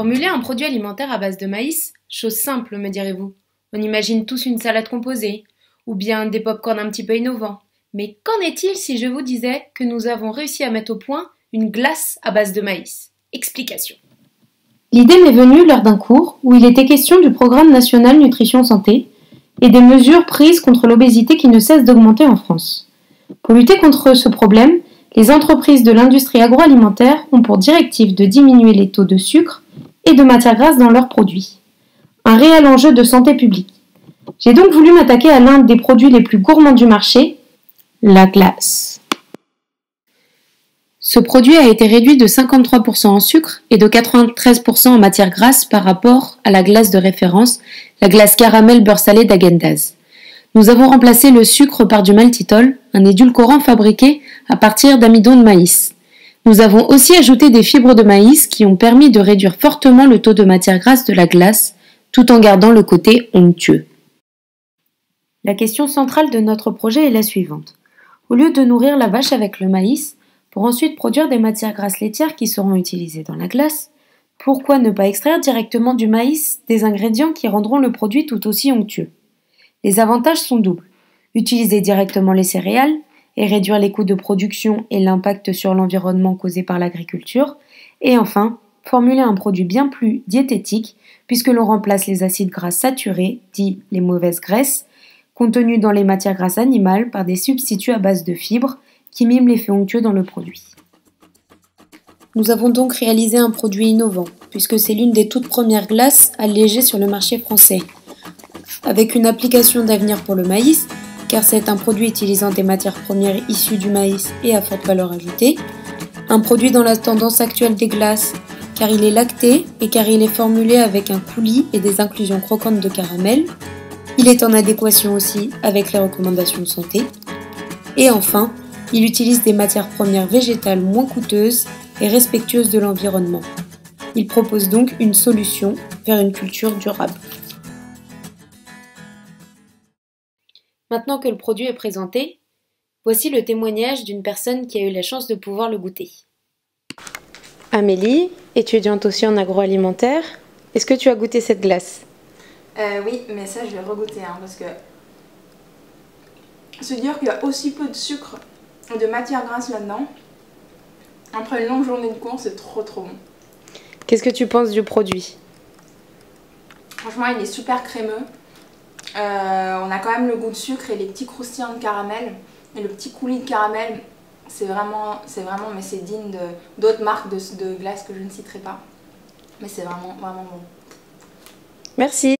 Formuler un produit alimentaire à base de maïs, chose simple, me direz-vous. On imagine tous une salade composée, ou bien des pop-corn un petit peu innovants. Mais qu'en est-il si je vous disais que nous avons réussi à mettre au point une glace à base de maïs? Explication. L'idée m'est venue lors d'un cours où il était question du programme national nutrition santé et des mesures prises contre l'obésité qui ne cesse d'augmenter en France. Pour lutter contre ce problème, les entreprises de l'industrie agroalimentaire ont pour directive de diminuer les taux de sucre et de matières grasses dans leurs produits. Un réel enjeu de santé publique. J'ai donc voulu m'attaquer à l'un des produits les plus gourmands du marché, la glace. Ce produit a été réduit de 53% en sucre et de 93% en matière grasse par rapport à la glace de référence, la glace caramel beurre salé d'Haagen-Dazs. Nous avons remplacé le sucre par du maltitol, un édulcorant fabriqué à partir d'amidon de maïs. Nous avons aussi ajouté des fibres de maïs qui ont permis de réduire fortement le taux de matière grasse de la glace, tout en gardant le côté onctueux. La question centrale de notre projet est la suivante. Au lieu de nourrir la vache avec le maïs, pour ensuite produire des matières grasses laitières qui seront utilisées dans la glace, pourquoi ne pas extraire directement du maïs des ingrédients qui rendront le produit tout aussi onctueux? Les avantages sont doubles. Utiliser directement les céréales et réduire les coûts de production et l'impact sur l'environnement causé par l'agriculture. Et enfin, formuler un produit bien plus diététique puisque l'on remplace les acides gras saturés, dits les mauvaises graisses, contenus dans les matières grasses animales par des substituts à base de fibres qui miment l'effet onctueux dans le produit. Nous avons donc réalisé un produit innovant puisque c'est l'une des toutes premières glaces allégées sur le marché français. Avec une application d'avenir pour le maïs, car c'est un produit utilisant des matières premières issues du maïs et à forte valeur ajoutée. Un produit dans la tendance actuelle des glaces, car il est lacté et car il est formulé avec un coulis et des inclusions croquantes de caramel. Il est en adéquation aussi avec les recommandations de santé. Et enfin, il utilise des matières premières végétales moins coûteuses et respectueuses de l'environnement. Il propose donc une solution vers une culture durable. Maintenant que le produit est présenté, voici le témoignage d'une personne qui a eu la chance de pouvoir le goûter. Amélie, étudiante aussi en agroalimentaire, est-ce que tu as goûté cette glace? Oui, mais ça je l'ai regoûté parce que se dire qu'il y a aussi peu de sucre et de matière grasse là-dedans, après une longue journée de cours, c'est trop bon. Qu'est-ce que tu penses du produit? Franchement, il est super crémeux. On a quand même le goût de sucre et les petits croustillants de caramel. Et le petit coulis de caramel, c'est vraiment, mais c'est digne d'autres marques de glace que je ne citerai pas. Mais c'est vraiment bon. Merci.